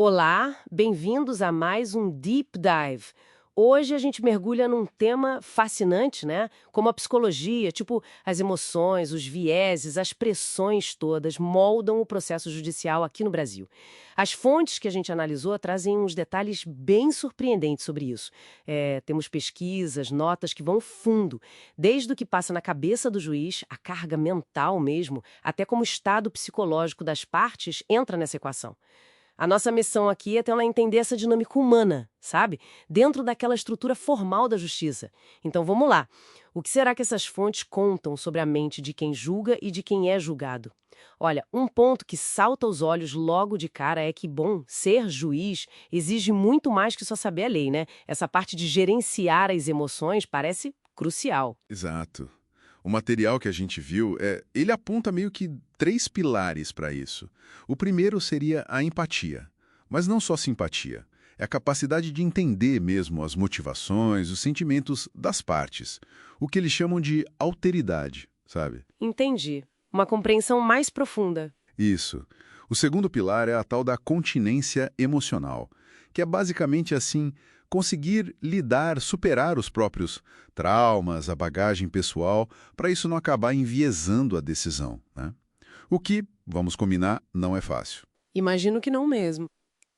Olá, bem-vindos a mais um Deep Dive. Hoje a gente mergulha num tema fascinante, né? Como a psicologia, tipo, as emoções, os vieses, as pressões todas moldam o processo judicial aqui no Brasil. As fontes que a gente analisou trazem uns detalhes bem surpreendentes sobre isso. Temos pesquisas, notas que vão fundo, desde o que passa na cabeça do juiz, a carga mental mesmo, até como o estado psicológico das partes entra nessa equação. A nossa missão aqui é tentar entender essa dinâmica humana, sabe? Dentro daquela estrutura formal da justiça. Então vamos lá. O que será que essas fontes contam sobre a mente de quem julga e de quem é julgado? Olha, um ponto que salta aos olhos logo de cara é que, bom, ser juiz exige muito mais que só saber a lei, né? Essa parte de gerenciar as emoções parece crucial. Exato. O material que a gente viu, ele aponta meio que três pilares para isso. O primeiro seria a empatia. Mas não só simpatia. É a capacidade de entender mesmo as motivações, os sentimentos das partes. O que eles chamam de alteridade, sabe? Entendi. Uma compreensão mais profunda. Isso. O segundo pilar é a tal da continência emocional, que é basicamente assim, conseguir lidar, superar os próprios traumas, a bagagem pessoal, para isso não acabar enviesando a decisão, né? O que, vamos combinar, não é fácil. Imagino que não mesmo.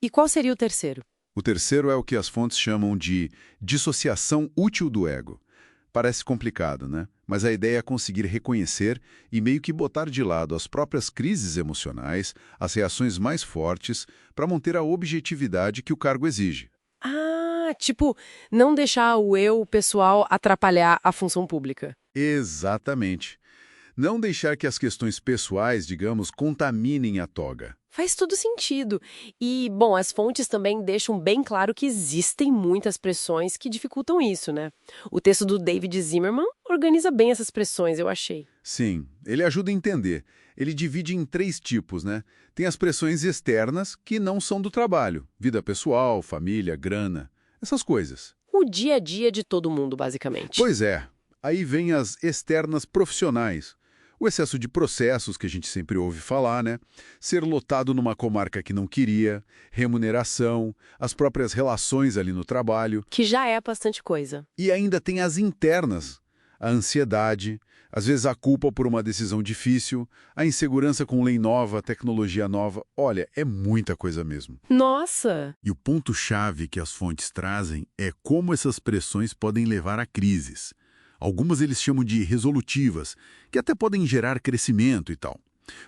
E qual seria o terceiro? O terceiro é o que as fontes chamam de dissociação útil do ego. Parece complicado, né? Mas a ideia é conseguir reconhecer e meio que botar de lado as próprias crises emocionais, as reações mais fortes, para manter a objetividade que o cargo exige. Ah, tipo, não deixar o eu pessoal atrapalhar a função pública. Exatamente. Não deixar que as questões pessoais, digamos, contaminem a toga. Faz todo sentido. E, bom, as fontes também deixam bem claro que existem muitas pressões que dificultam isso, né? O texto do David Zimmerman organiza bem essas pressões, eu achei. Sim, ele ajuda a entender. Ele divide em três tipos, né? Tem as pressões externas, que não são do trabalho. Vida pessoal, família, grana, essas coisas. O dia a dia de todo mundo, basicamente. Pois é. Aí vem as externas profissionais. O excesso de processos que a gente sempre ouve falar, né? Ser lotado numa comarca que não queria, remuneração, as próprias relações ali no trabalho. Que já é bastante coisa. E ainda tem as internas, a ansiedade, às vezes a culpa por uma decisão difícil, a insegurança com lei nova, tecnologia nova. Olha, é muita coisa mesmo. Nossa! E o ponto-chave que as fontes trazem é como essas pressões podem levar a crises. Algumas eles chamam de resolutivas, que até podem gerar crescimento e tal.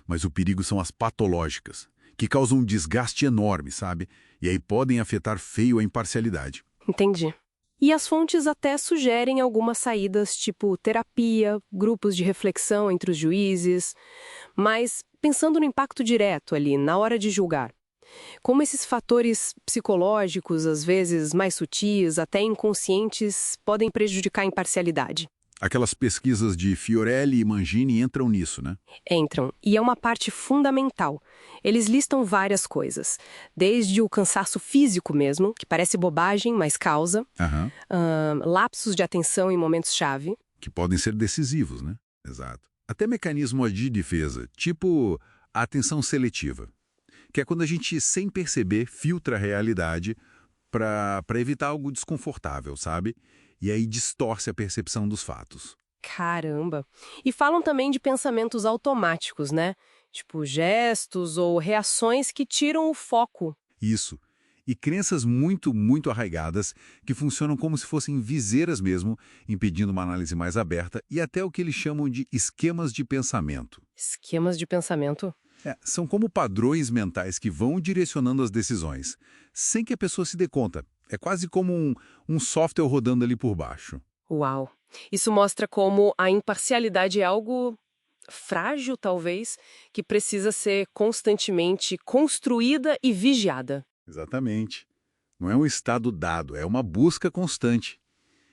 Mas o perigo são as patológicas, que causam um desgaste enorme, sabe? E aí podem afetar feio a imparcialidade. Entendi. E as fontes até sugerem algumas saídas, tipo terapia, grupos de reflexão entre os juízes, mas pensando no impacto direto ali, na hora de julgar. Como esses fatores psicológicos, às vezes mais sutis, até inconscientes, podem prejudicar a imparcialidade? Aquelas pesquisas de Fiorelli e Mangini entram nisso, né? Entram, e é uma parte fundamental. Eles listam várias coisas, desde o cansaço físico mesmo, que parece bobagem, mas causa, Aham. lapsos de atenção em momentos-chave. Que podem ser decisivos, né? Exato. Até mecanismos de defesa, tipo a atenção seletiva, que é quando a gente, sem perceber, filtra a realidade para evitar algo desconfortável, sabe? E aí distorce a percepção dos fatos. Caramba! E falam também de pensamentos automáticos, né? Tipo gestos ou reações que tiram o foco. Isso. E crenças muito arraigadas que funcionam como se fossem viseiras mesmo, impedindo uma análise mais aberta e até o que eles chamam de esquemas de pensamento. Esquemas de pensamento? São como padrões mentais que vão direcionando as decisões, sem que a pessoa se dê conta. É quase como um software rodando ali por baixo. Uau! Isso mostra como a imparcialidade é algo frágil, talvez, que precisa ser constantemente construída e vigiada. Exatamente. Não é um estado dado, é uma busca constante.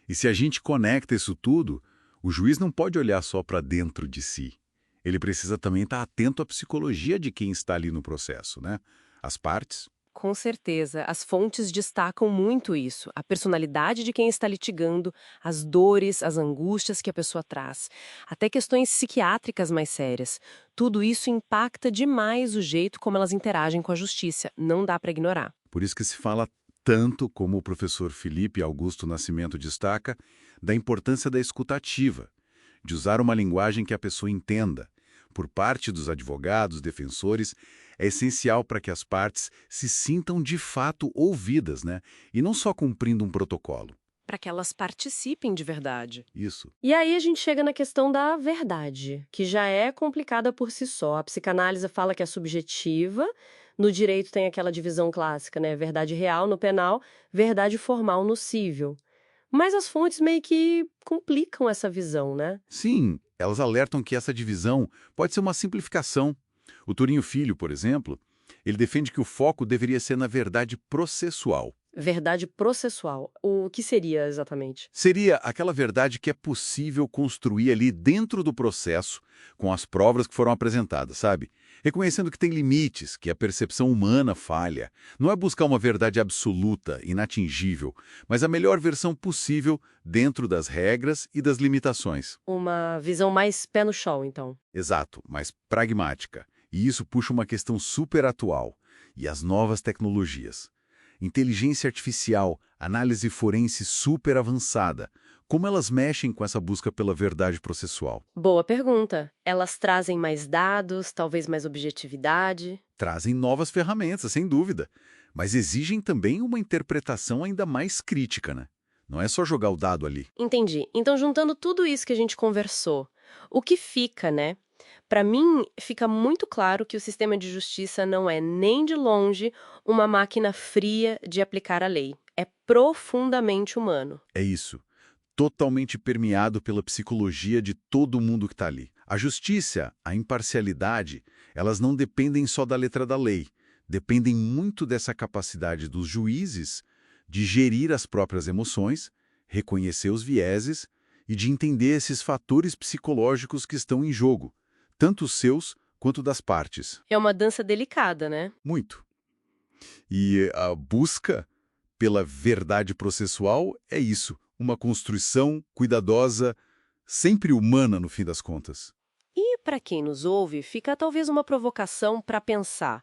E se a gente conecta isso tudo, o juiz não pode olhar só para dentro de si. Ele precisa também estar atento à psicologia de quem está ali no processo, né? As partes, Com certeza, as fontes destacam muito isso, a personalidade de quem está litigando, as dores, as angústias que a pessoa traz, até questões psiquiátricas mais sérias. Tudo isso impacta demais o jeito como elas interagem com a justiça, não dá para ignorar. Por isso que se fala tanto, como o professor Felipe Augusto Nascimento destaca, da importância da escutativa, de usar uma linguagem que a pessoa entenda. Por parte dos advogados, defensores, é essencial para que as partes se sintam de fato ouvidas, né? E não só cumprindo um protocolo. Para que elas participem de verdade. Isso. E aí a gente chega na questão da verdade, que já é complicada por si só. A psicanálise fala que é subjetiva, no direito tem aquela divisão clássica, né? Verdade real no penal, verdade formal no cível. Mas as fontes meio que complicam essa visão, né? Sim, elas alertam que essa divisão pode ser uma simplificação. O Turinho Filho, por exemplo, ele defende que o foco deveria ser na verdade processual. Verdade processual. O que seria exatamente? Seria aquela verdade que é possível construir ali dentro do processo, com as provas que foram apresentadas, sabe? Reconhecendo que tem limites, que a percepção humana falha. Não é buscar uma verdade absoluta, inatingível, mas a melhor versão possível dentro das regras e das limitações. Uma visão mais pé no chão, então. Exato, mas pragmática. E isso puxa uma questão super atual. E as novas tecnologias. Inteligência artificial, análise forense super avançada. Como elas mexem com essa busca pela verdade processual? Boa pergunta. Elas trazem mais dados, talvez mais objetividade? Trazem novas ferramentas, sem dúvida, mas exigem também uma interpretação ainda mais crítica, né? Não é só jogar o dado ali. Entendi. Então, juntando tudo isso que a gente conversou, o que fica, né? Para mim, fica muito claro que o sistema de justiça não é nem de longe uma máquina fria de aplicar a lei. É profundamente humano. É isso. Totalmente permeado pela psicologia de todo mundo que está ali. A justiça, a imparcialidade, elas não dependem só da letra da lei. Dependem muito dessa capacidade dos juízes de gerir as próprias emoções, reconhecer os vieses e de entender esses fatores psicológicos que estão em jogo, tanto os seus quanto das partes. É uma dança delicada, né? Muito. E a busca pela verdade processual é isso, uma construção cuidadosa, sempre humana no fim das contas. E para quem nos ouve, fica talvez uma provocação para pensar: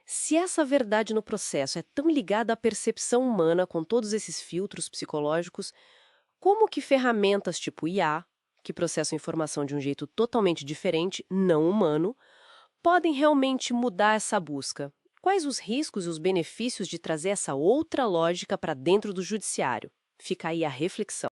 se essa verdade no processo é tão ligada à percepção humana com todos esses filtros psicológicos, como que ferramentas tipo IA, que processam informação de um jeito totalmente diferente, não humano, podem realmente mudar essa busca? Quais os riscos e os benefícios de trazer essa outra lógica para dentro do judiciário? Fica aí a reflexão.